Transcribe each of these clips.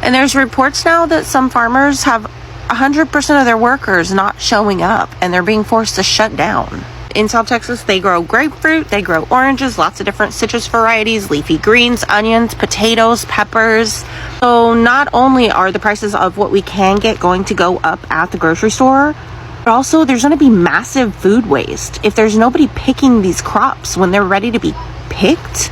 And there's reports now that some farmers have 100% of their workers not showing up and they're being forced to shut down. In South Texas, they grow grapefruit, they grow oranges, lots of different citrus varieties, leafy greens, onions, potatoes, peppers. So not only are the prices of what we can get going to go up at the grocery store, but also there's going to be massive food waste if there's nobody picking these crops when they're ready to be picked.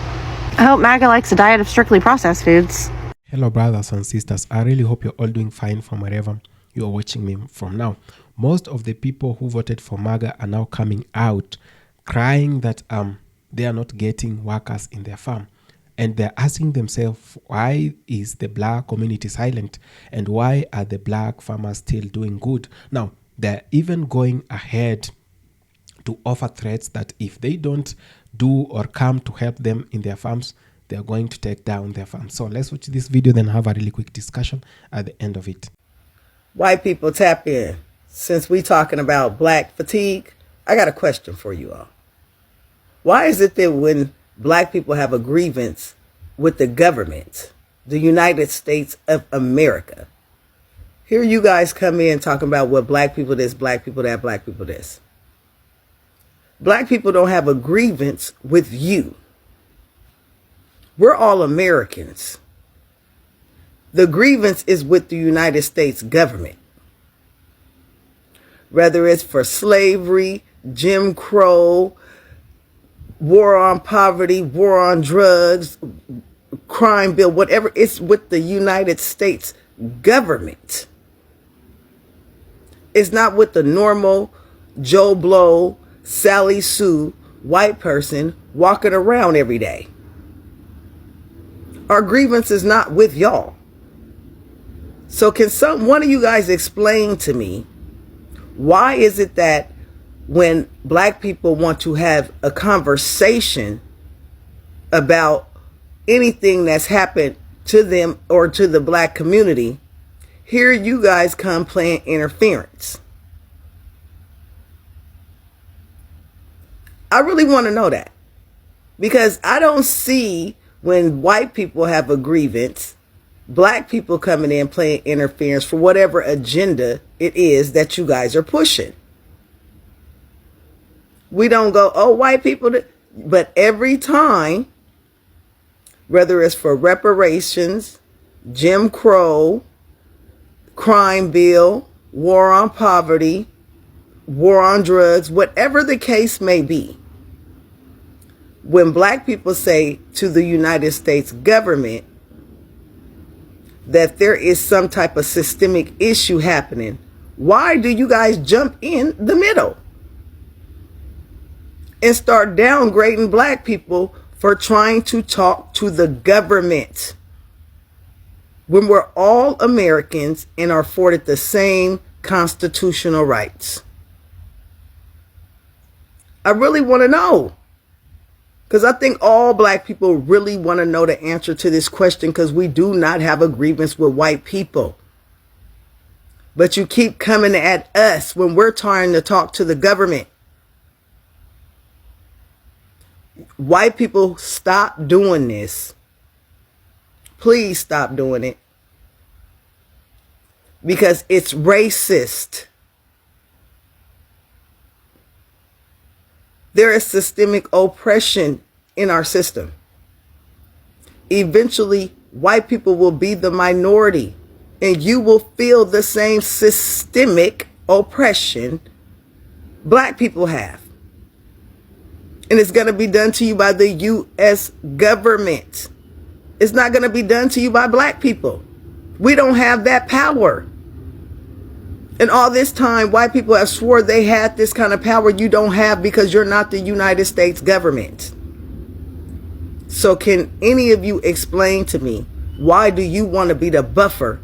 I hope MAGA likes a diet of strictly processed foods. Hello brothers and sisters, I really hope you're all doing fine from wherever you're watching me from now. Most of the people who voted for MAGA are now coming out crying that they are not getting workers in their farm. And they're asking themselves, why is the black community silent? And why are the black farmers still doing good? Now, they're even going ahead to offer threats that if they don't do or come to help them in their farms, they're going to take down their farms. So let's watch this video, then have a really quick discussion at the end of it. White people, tap in. Since we talking about black fatigue, I got a question for you all. Why is it that when black people have a grievance with the government, the United States of America, here you guys come in talking about what black people this, black people that, black people this. Black people don't have a grievance with you. We're all Americans. The grievance is with the United States government. Whether it's for slavery, Jim Crow, war on poverty, war on drugs, crime bill, whatever, it's with the United States government. It's not with the normal Joe Blow, Sally Sue, white person walking around every day. Our grievance is not with y'all. So can one of you guys explain to me, why is it that when black people want to have a conversation about anything that's happened to them or to the black community, here you guys come playing interference? I really want to know that, because I don't see when white people have a grievance, black people coming in playing interference for whatever agenda it is that you guys are pushing. We don't go, oh, white people, but every time, whether it's for reparations, Jim Crow, crime bill, war on poverty, war on drugs, whatever the case may be, when black people say to the United States government that there is some type of systemic issue happening, why do you guys jump in the middle and start downgrading black people for trying to talk to the government when we're all Americans and are afforded the same constitutional rights? I really want to know, because I think all black people really want to know the answer to this question, because we do not have a grievance with white people. But you keep coming at us when we're trying to talk to the government. White people, stop doing this. Please stop doing it. Because it's racist. There is systemic oppression in our system. Eventually, white people will be the minority, and you will feel the same systemic oppression black people have. And it's going to be done to you by the U.S. government. It's not going to be done to you by black people. We don't have that power. And all this time, white people have swore they had this kind of power. You don't have, because you're not the United States government. So can any of you explain to me, why do you want to be the buffer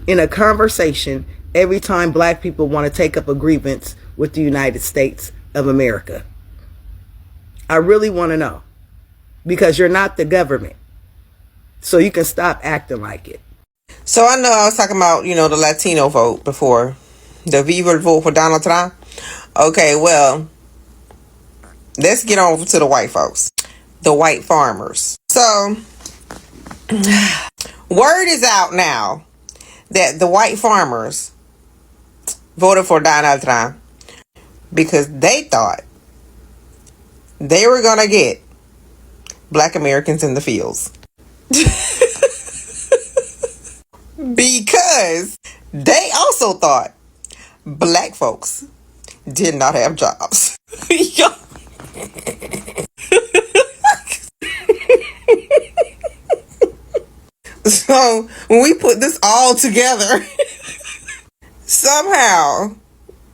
in a conversation every time black people want to take up a grievance with the United States of America? I really want to know, because you're not the government. So you can stop acting like it. So I know I was talking about, the Latino vote before, the Viva vote for Donald Trump. Okay, well, let's get on to the white folks, the white farmers. So Word is out now that the white farmers voted for Donald Trump because they thought they were going to get black Americans in the fields. Because they also thought black folks did not have jobs. So when we put this all together, somehow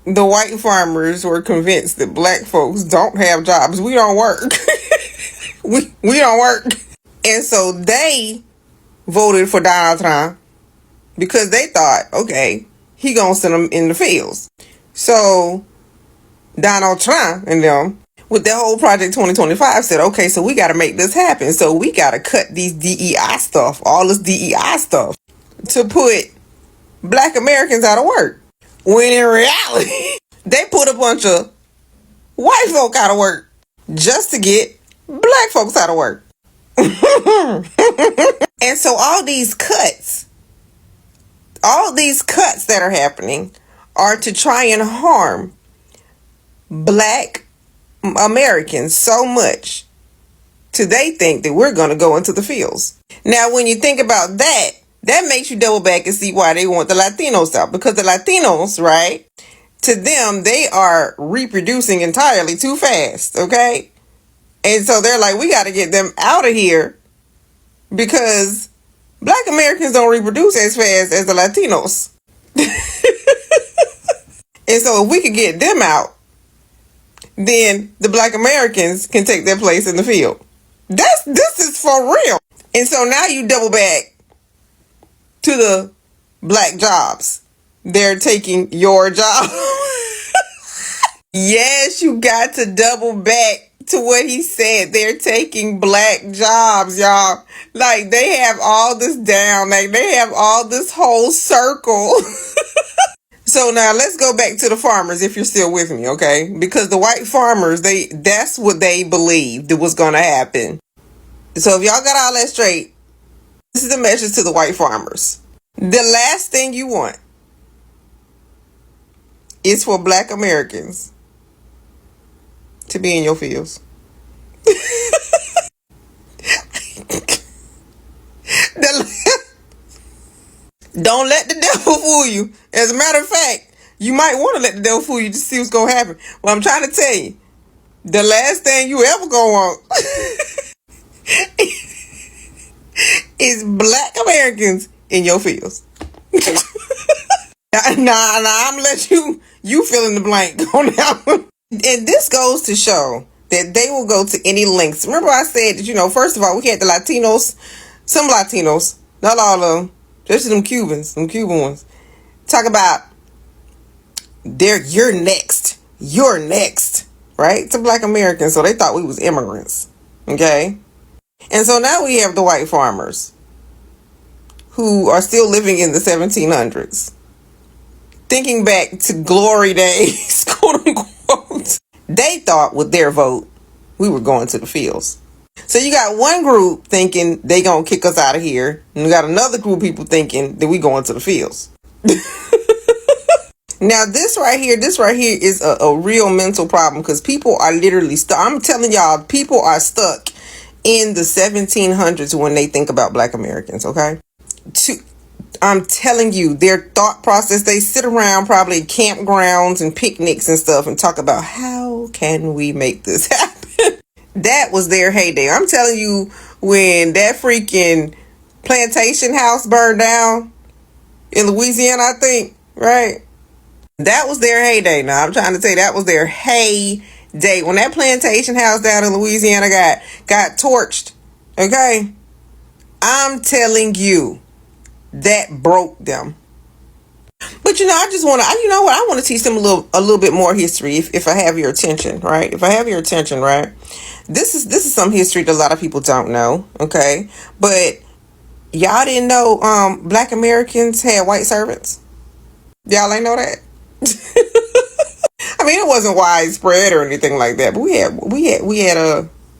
the white farmers were convinced that black folks don't have jobs. We don't work. we don't work. And so they voted for Donald Trump because they thought, okay, he gonna send them in the fields. So Donald Trump and them, with that whole Project 2025, said, okay, so we got to make this happen. So we got to cut these DEI stuff, all this DEI stuff, to put black Americans out of work. When in reality, they put a bunch of white folk out of work just to get black folks out of work. And so all these cuts that are happening are to try and harm black Americans so much till they think that we're going to go into the fields. Now, when you think about that, that makes you double back and see why they want the Latinos out. Because the Latinos, right, to them, they are reproducing entirely too fast, okay? And so they're like, we got to get them out of here because black Americans don't reproduce as fast as the Latinos. And so if we could get them out, then the black Americans can take their place in the field. This is for real. And so now you double back to the black jobs. They're taking your job. Yes, you got to double back to what he said. They're taking black jobs, y'all. Like, they have all this down. Like, they have all this whole circle. So now let's go back to the farmers, if you're still with me, okay? Because the white farmers, that's what they believed was going to happen. So if y'all got all that straight, this is the message to the white farmers. The last thing you want is for black Americans to be in your fields. Don't let the devil fool you. As a matter of fact, you might want to let the devil fool you to see what's going to happen. Well, I'm trying to tell you, the last thing you ever going to want is black Americans in your fields. Nah, I'm going to let you fill in the blank on that one. And this goes to show that they will go to any lengths. Remember I said that, first of all, we had the Latinos, some Latinos, not all of them, just them Cuban ones, talk about you're next, right? To black Americans. So they thought we was immigrants. Okay. And so now we have the white farmers who are still living in the 1700s, thinking back to glory days, quote unquote. They thought with their vote, we were going to the fields. So you got one group thinking they gonna kick us out of here, and you got another group of people thinking that we going to the fields. Now this right here is a real mental problem, because people are literally stuck. I'm telling y'all, people are stuck in the 1700s when they think about black Americans, okay? I'm telling you, their thought process, they sit around probably campgrounds and picnics and stuff and talk about how can we make this happen? That was their heyday. I'm telling you, when that freaking plantation house burned down in Louisiana, I think, right? That was their heyday. Now, I'm trying to tell you, that was their heyday. When that plantation house down in Louisiana got torched, okay? I'm telling you, that broke them. But I just want to, I want to teach them a little bit more history if I have your attention, right? If I have your attention, right? This is some history that a lot of people don't know, okay? But y'all didn't know black Americans had white servants? Y'all ain't know that? I mean, it wasn't widespread or anything like that, but we had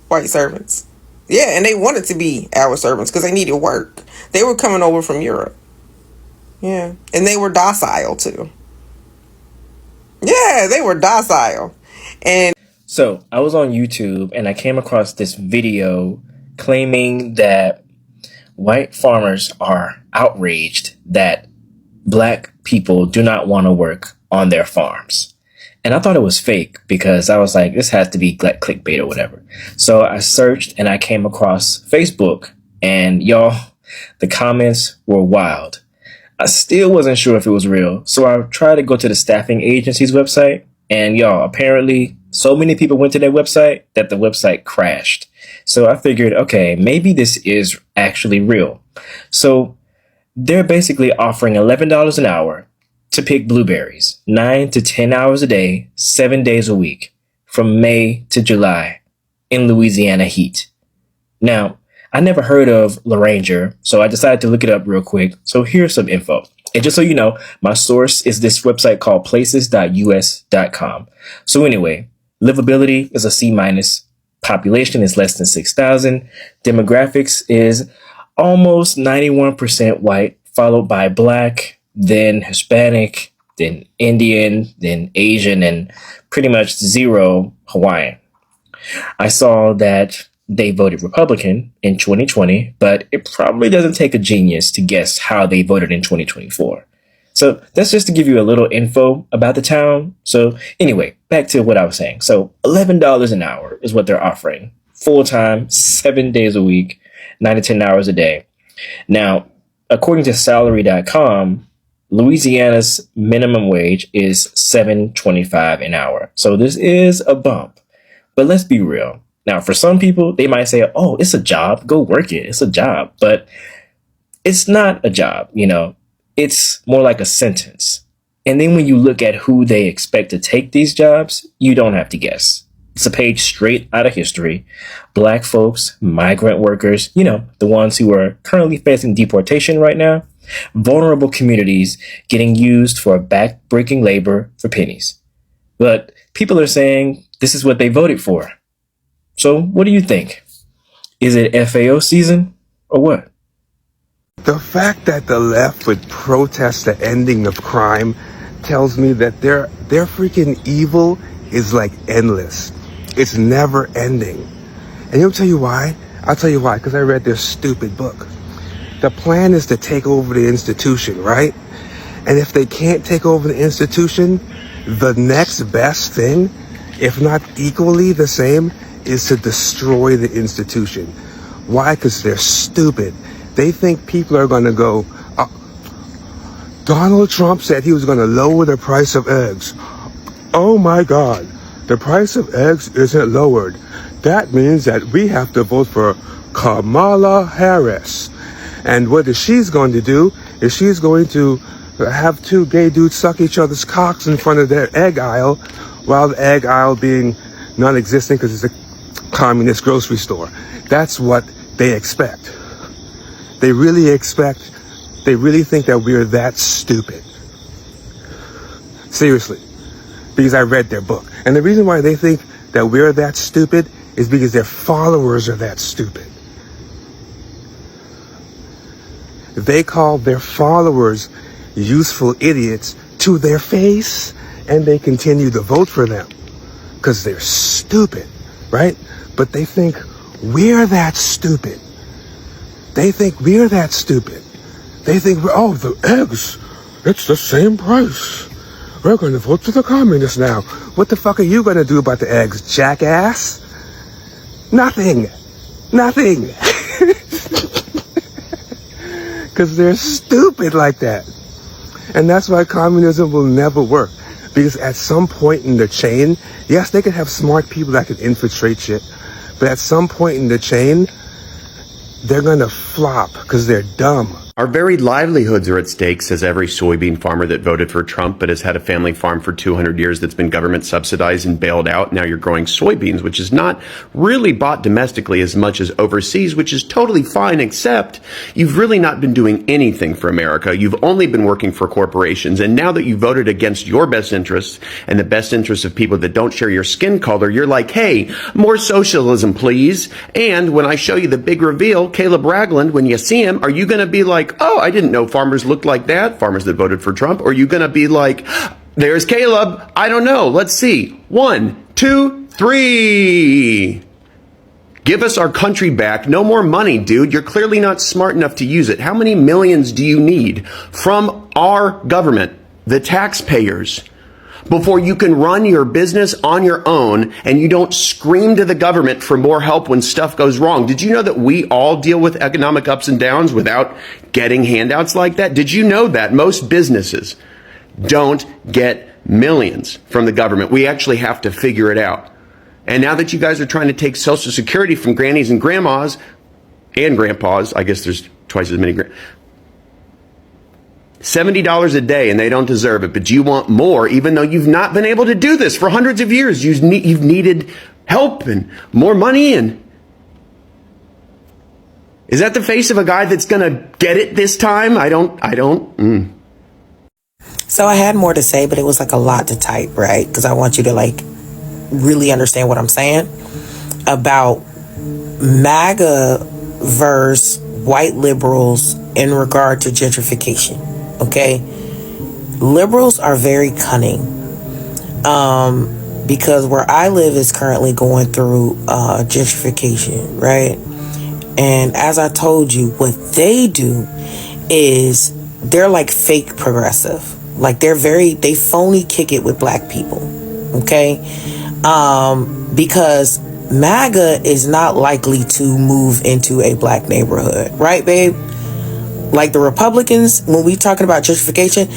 white servants. Yeah, and they wanted to be our servants because they needed work. They were coming over from Europe. Yeah. And they were docile too. Yeah, they were docile. And so I was on YouTube and I came across this video claiming that white farmers are outraged that black people do not want to work on their farms. And I thought it was fake because I was like, this has to be like clickbait or whatever. So I searched and I came across Facebook, and y'all, the comments were wild. I still wasn't sure if it was real. So I tried to go to the staffing agency's website, and y'all, apparently so many people went to their website that the website crashed. So I figured, okay, maybe this is actually real. So they're basically offering $11 an hour to pick blueberries, 9 to 10 hours a day, 7 days a week, from May to July in Louisiana heat. Now, I never heard of Laranger, so I decided to look it up real quick. So here's some info. And just so you know, my source is this website called places.us.com. So anyway, livability is a C-. Population is less than 6,000. Demographics is almost 91% white, followed by black, then Hispanic, then Indian, then Asian, and pretty much zero Hawaiian. I saw that they voted Republican in 2020, but it probably doesn't take a genius to guess how they voted in 2024. So that's just to give you a little info about the town. So anyway, back to what I was saying. So $11 an hour is what they're offering. Full-time, 7 days a week, 9 to 10 hours a day. Now, according to salary.com, Louisiana's minimum wage is $7.25 an hour. So this is a bump. But let's be real. Now, for some people, they might say, oh, it's a job. Go work it. It's a job. But it's not a job, you know. It's more like a sentence. And then when you look at who they expect to take these jobs, you don't have to guess. It's a page straight out of history. Black folks, migrant workers, you know, the ones who are currently facing deportation right now. Vulnerable communities getting used for back-breaking labor for pennies. But people are saying this is what they voted for. So what do you think? Is it FAO season or what? The fact that the left would protest the ending of crime tells me that their freaking evil is like endless. It's never ending. And you'll tell you why? I'll tell you why, because I read their stupid book. The plan is to take over the institution, right? And if they can't take over the institution, the next best thing, if not equally the same, is to destroy the institution. Why? Because they're stupid. They think people are going to go, Donald Trump said he was going to lower the price of eggs. Oh my God, the price of eggs isn't lowered. That means that we have to vote for Kamala Harris. And what she's going to do is she's going to have two gay dudes suck each other's cocks in front of their egg aisle, while the egg aisle being non-existent because it's a communist grocery store. That's what they expect. They really think that we're that stupid. Seriously. Because I read their book. And the reason why they think that we're that stupid is because their followers are that stupid. They call their followers useful idiots to their face, and they continue to vote for them because they're stupid, right? But they think we're that stupid. They think we're that stupid. They think, oh, the eggs, it's the same price. We're going to vote for the communists now. What the fuck are you going to do about the eggs, jackass? Nothing. Nothing. Because they're stupid like that. And that's why communism will never work. Because at some point in the chain, yes, they could have smart people that could infiltrate shit. But at some point in the chain, they're going to flop because they're dumb. Our very livelihoods are at stake, says every soybean farmer that voted for Trump but has had a family farm for 200 years that's been government subsidized and bailed out. Now you're growing soybeans, which is not really bought domestically as much as overseas, which is totally fine, except you've really not been doing anything for America. You've only been working for corporations. And now that you voted against your best interests and the best interests of people that don't share your skin color, you're like, hey, more socialism, please. And when I show you the big reveal, Caleb Ragland, when you see him, are you going to be like, oh, I didn't know farmers looked like that, farmers that voted for Trump? Or are you going to be like, there's Caleb, I don't know, let's see. 1, 2, 3. Give us our country back. No more money, dude. You're clearly not smart enough to use it. How many millions do you need from our government, the taxpayers, before you can run your business on your own and you don't scream to the government for more help when stuff goes wrong? Did you know that we all deal with economic ups and downs without getting handouts like that? Did you know that most businesses don't get millions from the government? We actually have to figure it out. And now that you guys are trying to take Social Security from grannies and grandmas and grandpas, I guess there's twice as many $70 a day, and they don't deserve it, but you want more, even though you've not been able to do this for hundreds of years. You've needed help and more money. And is that the face of a guy that's going to get it this time? I don't. So I had more to say, but it was like a lot to type, right? Because I want you to like really understand what I'm saying about MAGA versus white liberals in regard to gentrification. Okay, liberals are very cunning, because where I live is currently going through gentrification, right? And as I told you, what they do is they're like fake progressive, like they phony kick it with black people, okay? Because MAGA is not likely to move into a black neighborhood, right, babe? Like the Republicans, when we talking about gentrification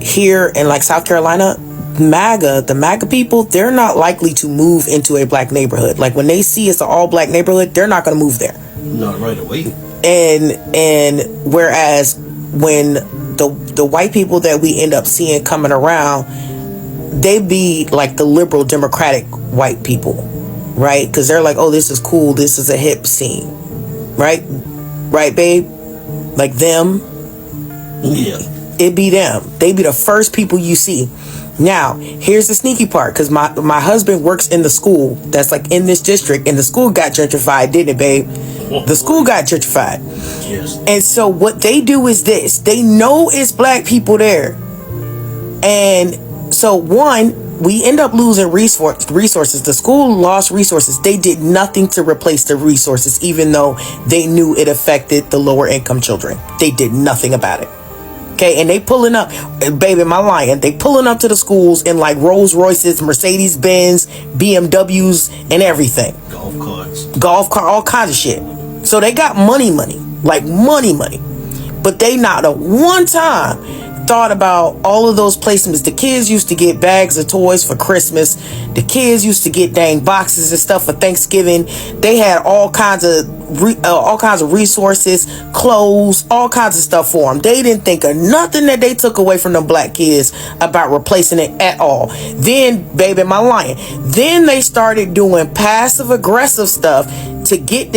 here in like South Carolina, the MAGA people, they're not likely to move into a black neighborhood. Like when they see it's an all black neighborhood, they're not going to move there. Not right away. And whereas when the white people that we end up seeing coming around, they be like the liberal democratic white people, right? Because they're like, oh, this is cool, this is a hip scene, right? Right, babe? Like them, yeah, it be them. They be the first people you see. Now, here's the sneaky part, because my husband works in the school that's like in this district, and the school got gentrified, didn't it, babe? The school got gentrified. Yes. And so what they do is this: they know it's black people there, and so we end up losing resources. The school lost resources. They did nothing to replace the resources, even though they knew it affected the lower income children. They did nothing about it. Okay, and they pulling up, baby, am I lying? They pulling up to the schools in like Rolls Royces, Mercedes Benz, BMWs, and everything. Golf car, all kinds of shit. So they got money, like money. But they not a one time thought about all of those placements. The kids used to get bags of toys for Christmas. The kids used to get dang boxes and stuff for Thanksgiving. They had all kinds of resources, clothes, all kinds of stuff for them. They didn't think of nothing that they took away from them black kids about replacing it at all. Then, baby, am I lying? Then they started doing passive aggressive stuff to get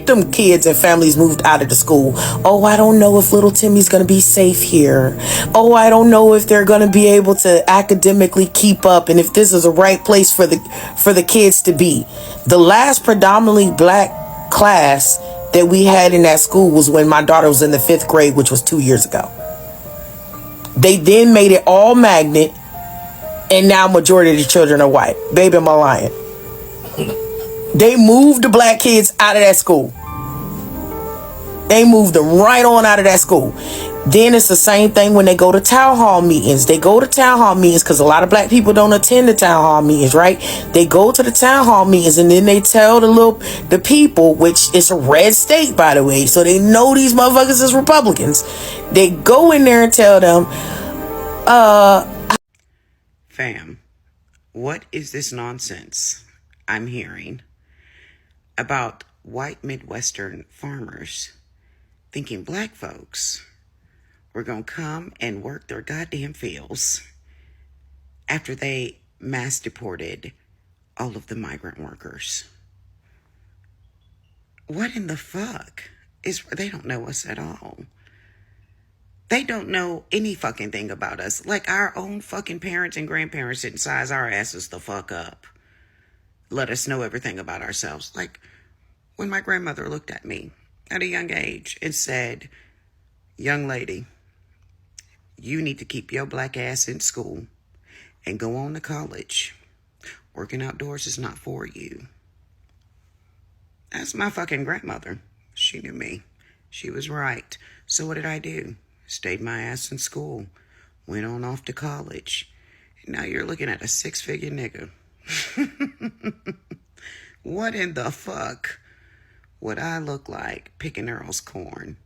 them kids and families moved out of the school. Oh, I don't know if little Timmy's gonna be safe here. Oh, I don't know if they're gonna be able to academically keep up, and if this is the right place for the kids to be. The last predominantly black class that we had in that school was when my daughter was in the 5th grade, which was 2 years ago. They then made it all magnet, and now majority of the children are white. Baby, am I lying? They moved the black kids out of that school. They moved them right on out of that school. Then it's the same thing when they go to town hall meetings. They go to town hall meetings because a lot of black people don't attend the town hall meetings, right? They go to the town hall meetings and then they tell the people, which is a red state, by the way, so they know these motherfuckers is Republicans. They go in there and tell them, Fam, what is this nonsense I'm hearing about white Midwestern farmers thinking black folks were going to come and work their goddamn fields after they mass deported all of the migrant workers. What in the fuck? They don't know us at all. They don't know any fucking thing about us. Like our own fucking parents and grandparents didn't size our asses the fuck up. Let us know everything about ourselves. Like when my grandmother looked at me at a young age and said, young lady, you need to keep your black ass in school and go on to college. Working outdoors is not for you. That's my fucking grandmother. She knew me. She was right. So what did I do? Stayed my ass in school. Went on off to college. And now you're looking at a 6-figure nigga. What in the fuck would I look like picking Earl's corn?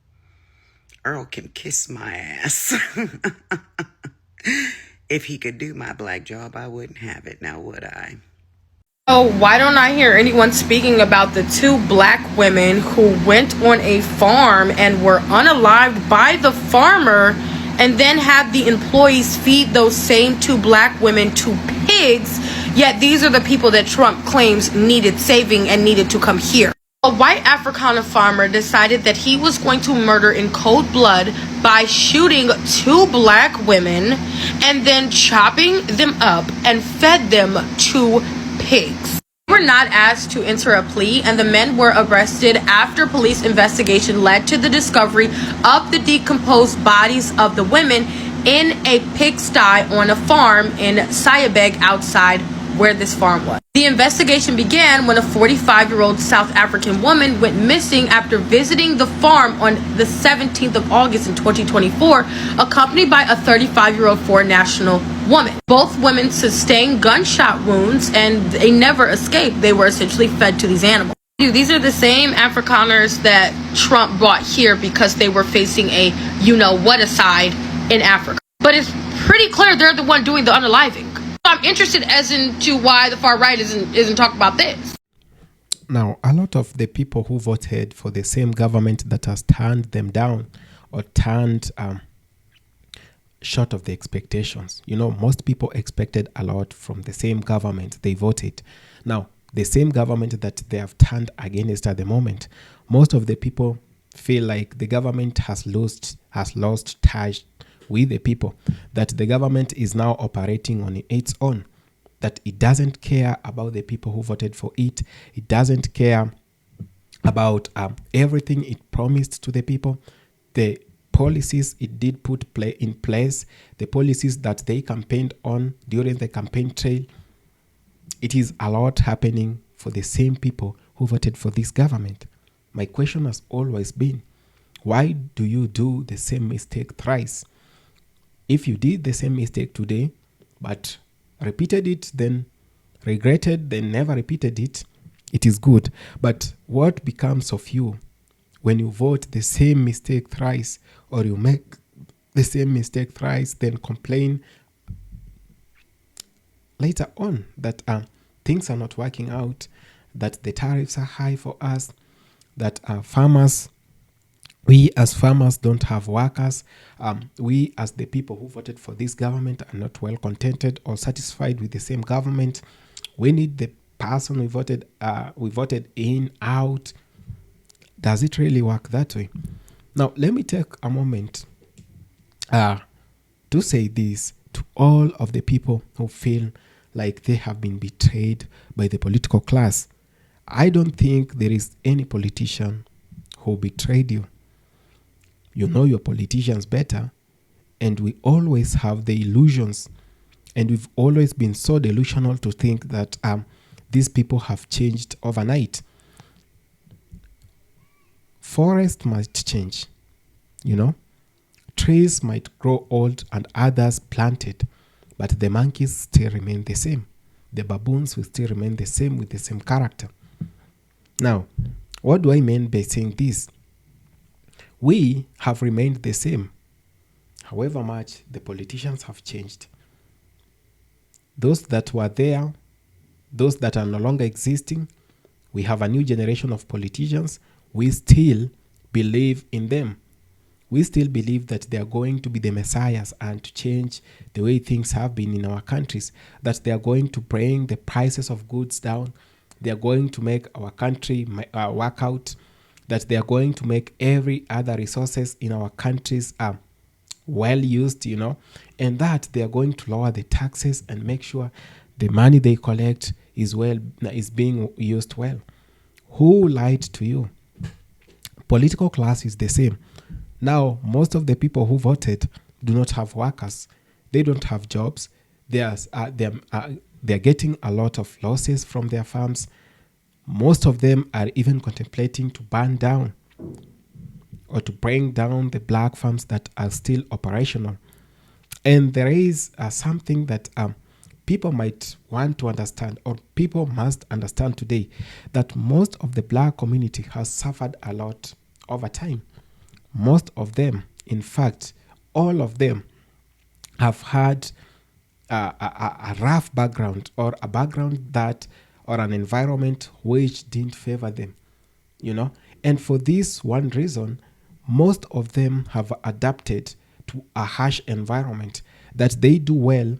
Earl can kiss my ass. If he could do my black job, I wouldn't have it, now would I? Oh, why don't I hear anyone speaking about the 2 black women who went on a farm and were unalived by the farmer and then had the employees feed those same 2 black women to pigs, yet these are the people that Trump claims needed saving and needed to come here. A white Afrikaner farmer decided that he was going to murder in cold blood by shooting 2 black women and then chopping them up and fed them to pigs. They were not asked to enter a plea, and the men were arrested after police investigation led to the discovery of the decomposed bodies of the women in a pigsty on a farm in Sayabeg outside where this farm was. The investigation began when a 45-year-old South African woman went missing after visiting the farm on the 17th of August in 2024, accompanied by a 35-year-old foreign national woman. Both women sustained gunshot wounds and they never escaped. They were essentially fed to these animals. These are the same Afrikaners that Trump brought here because they were facing a you-know-what-aside in Africa. But it's pretty clear they're the one doing the unaliving. I'm interested as into why the far right isn't talking about this. Now, a lot of the people who voted for the same government that has turned them down or turned short of the expectations. Most people expected a lot from the same government they voted. Now, the same government that they have turned against at the moment, most of the people feel like the government has lost touch with the people, that the government is now operating on its own, that it doesn't care about the people who voted for it. It doesn't care about everything it promised to the people, the policies it did put in place, the policies that they campaigned on during the campaign trail. It is a lot happening for the same people who voted for this government. My question has always been, why do you do the same mistake thrice? If you did the same mistake today, but repeated it, then regretted, then never repeated it, it is good. But what becomes of you when you vote the same mistake thrice, or you make the same mistake thrice, then complain later on that things are not working out, that the tariffs are high for us, that we as farmers don't have workers. We as the people who voted for this government are not well contented or satisfied with the same government. We need the person we voted in out. Does it really work that way? Now, let me take a moment to say this to all of the people who feel like they have been betrayed by the political class. I don't think there is any politician who betrayed you. You know your politicians better, and we always have the illusions, and we've always been so delusional to think that these people have changed overnight. Forests might change, trees might grow old and others planted, but the monkeys still remain the same. The baboons will still remain the same with the same character. Now, what do I mean by saying this? We have remained the same, however much the politicians have changed. Those that were there, those that are no longer existing, we have a new generation of politicians. We still believe in them. We still believe that they are going to be the messiahs and to change the way things have been in our countries, that they are going to bring the prices of goods down, they are going to make our country work out, that they are going to make every other resources in our countries well used, and that they are going to lower the taxes and make sure the money they collect is being used well. Who lied to you? Political class is the same. Now, most of the people who voted do not have workers. They don't have jobs. They're getting a lot of losses from their farms. Most of them are even contemplating to burn down or to bring down the black farms that are still operational. And there is something that people might want to understand, or people must understand today, that most of the black community has suffered a lot over time. Most of them, in fact, all of them have had a rough background, or a background that, or an environment which didn't favor them, And for this one reason, most of them have adapted to a harsh environment, that they do well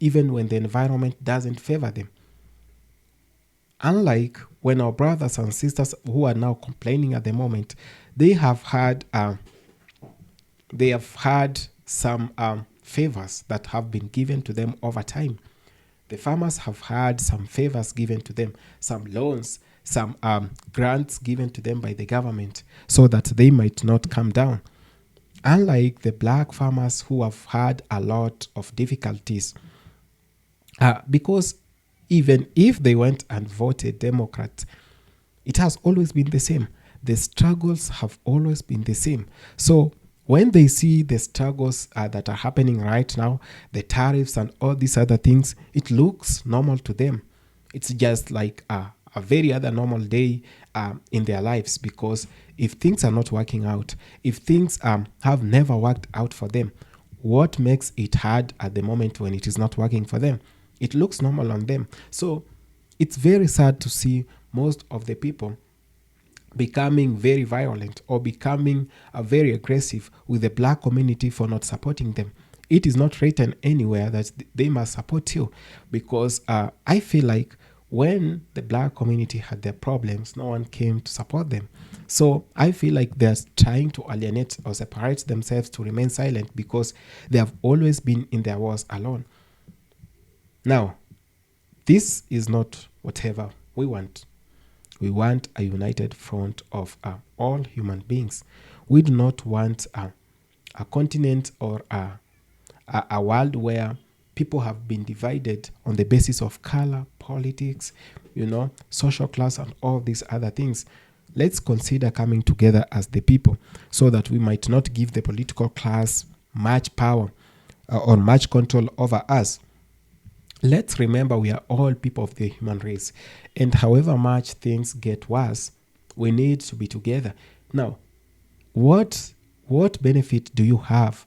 even when the environment doesn't favor them. Unlike when our brothers and sisters who are now complaining at the moment, they have had some favors that have been given to them over time. The farmers have had some favors given to them, some loans, some grants given to them by the government, so that they might not come down. Unlike the black farmers who have had a lot of difficulties, because even if they went and voted Democrat, it has always been the same. The struggles have always been the same. So when they see the struggles that are happening right now, the tariffs and all these other things, it looks normal to them. It's just like a very other normal day in their lives, because if things are not working out, if things have never worked out for them, what makes it hard at the moment when it is not working for them? It looks normal on them. So it's very sad to see most of the people becoming very violent or becoming very aggressive with the black community for not supporting them. It is not written anywhere that they must support you, because I feel like when the black community had their problems, no one came to support them. So I feel like they're trying to alienate or separate themselves to remain silent, because they have always been in their wars alone. Now, this is not whatever we want. We want a united front of all human beings. We do not want a continent or a world where people have been divided on the basis of color, politics, social class, and all these other things. Let's consider coming together as the people, so that we might not give the political class much power or much control over us. Let's remember we are all people of the human race, and however much things get worse, we need to be together. Now, what benefit do you have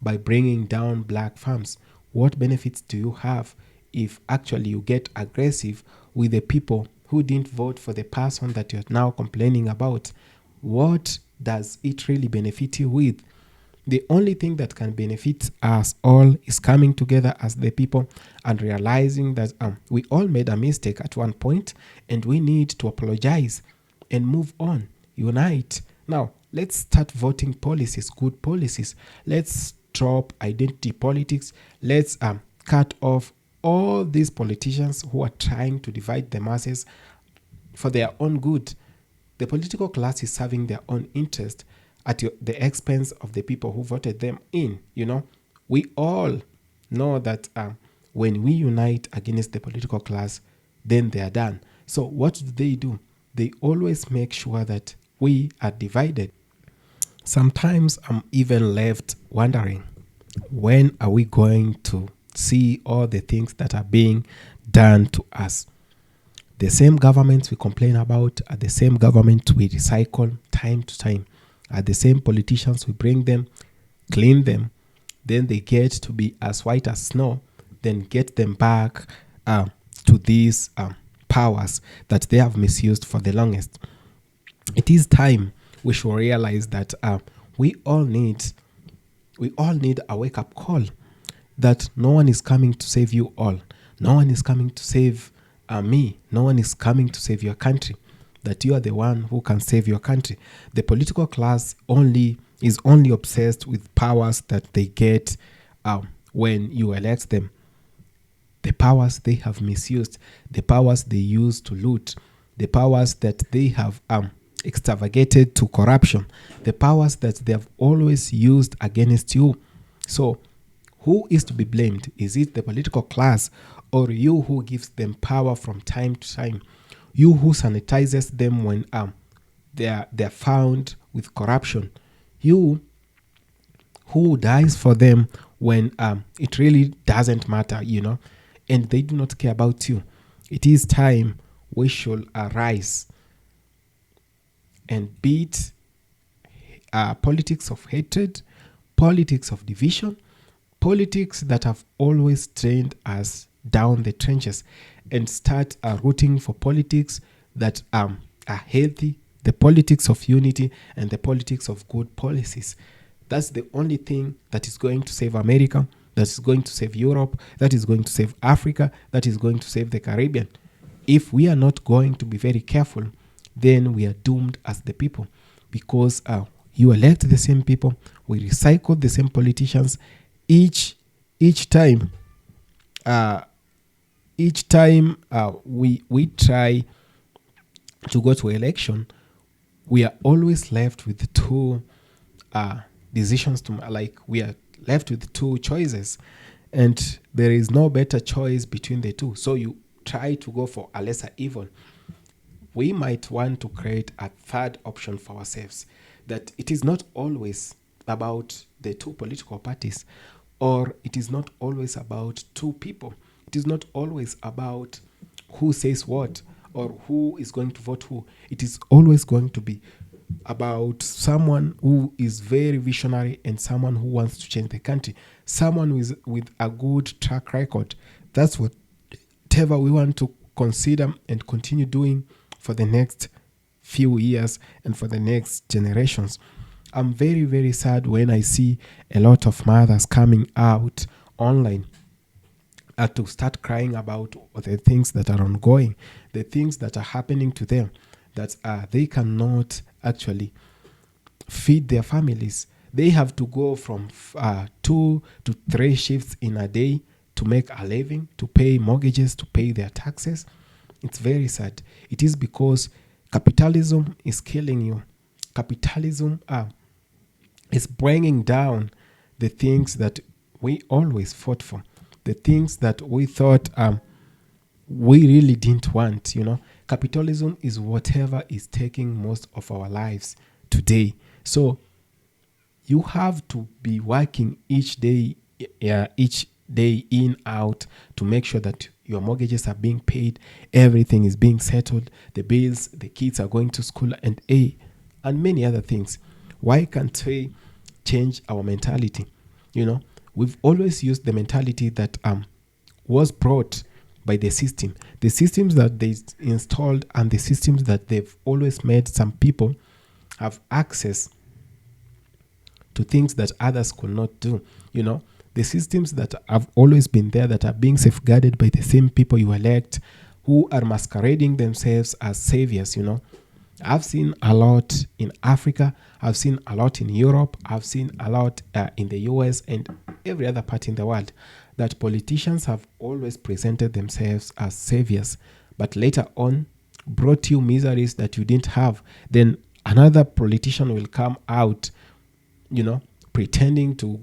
by bringing down black farms? What benefits do you have if actually you get aggressive with the people who didn't vote for the person that you're now complaining about? What does it really benefit you with? The only thing that can benefit us all is coming together as the people and realizing that we all made a mistake at one point, and we need to apologize and move on, unite. Now, let's start voting policies, good policies. Let's drop identity politics. Let's cut off all these politicians who are trying to divide the masses for their own good. The political class is serving their own interest at the expense of the people who voted them in. We all know that when we unite against the political class, then they are done. So what do? They always make sure that we are divided. Sometimes I'm even left wondering, when are we going to see all the things that are being done to us? The same governments we complain about are the same government we recycle time to time, are the same politicians we bring them, clean them, then they get to be as white as snow, then get them back to these powers that they have misused for the longest. It is time we should realize that we all need a wake up call that no one is coming to save you all. No one is coming to save me. No one is coming to save your country. That you are the one who can save your country. The political class is only obsessed with powers that they get when you elect them. The powers they have misused, the powers they use to loot, the powers that they have extravagated to corruption, the powers that they have always used against you. So, who is to be blamed? Is it the political class or you who gives them power from time to time? You who sanitizes them when they're found with corruption? You who dies for them when it really doesn't matter, and they do not care about you. It is time we should arise and beat politics of hatred, politics of division, politics that have always trained us down the trenches, and start rooting for politics that are healthy, the politics of unity and the politics of good policies. That's the only thing that is going to save America, that is going to save Europe, that is going to save Africa, that is going to save the Caribbean. If we are not going to be very careful, then we are doomed as the people, because you elect the same people, we recycle the same politicians each time. We try to go to election, we are always left with two decisions we are left with two choices, and there is no better choice between the two. So you try to go for a lesser evil. We might want to create a third option for ourselves, that it is not always about the two political parties, or it is not always about two people. It is not always about who says what or who is going to vote who. It is always going to be about someone who is very visionary and someone who wants to change the country, someone with a good track record. That's whatever we want to consider and continue doing for the next few years and for the next generations. I'm very, very sad when I see a lot of mothers coming out online to start crying about the things that are ongoing, the things that are happening to them, that they cannot actually feed their families. They have to go from 2 to 3 shifts in a day to make a living, to pay mortgages, to pay their taxes. It's very sad. It is because capitalism is killing you. Capitalism is bringing down the things that we always fought for, the things that we thought we really didn't want. Capitalism is whatever is taking most of our lives today. So you have to be working each day in, out, to make sure that your mortgages are being paid, everything is being settled, the bills, the kids are going to school, and many other things. Why can't we change our mentality? We've always used the mentality that was brought by the systems that they installed, and the systems that they've always made some people have access to things that others could not do. The systems that have always been there, that are being safeguarded by the same people you elect, who are masquerading themselves as saviors. I've seen a lot in Africa, I've seen a lot in Europe, I've seen a lot in the US and every other part in the world, that politicians have always presented themselves as saviors, but later on brought you miseries that you didn't have. Then another politician will come out, pretending to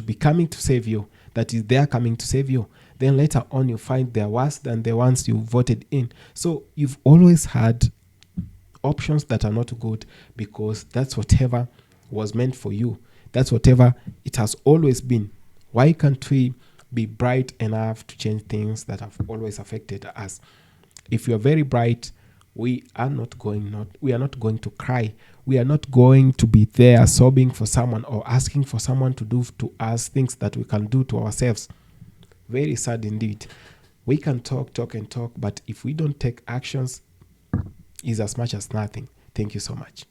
be coming to save you, that is, they're coming to save you. Then later on you find they're worse than the ones you voted in. So you've always had options that are not good, because that's whatever was meant for you. That's whatever it has always been. Why can't we be bright enough to change things that have always affected us? If you're very bright, we are not going to cry. We are not going to be there sobbing for someone or asking for someone to do to us things that we can do to ourselves. Very sad indeed. We can talk, but if we don't take actions, is as much as nothing. Thank you so much.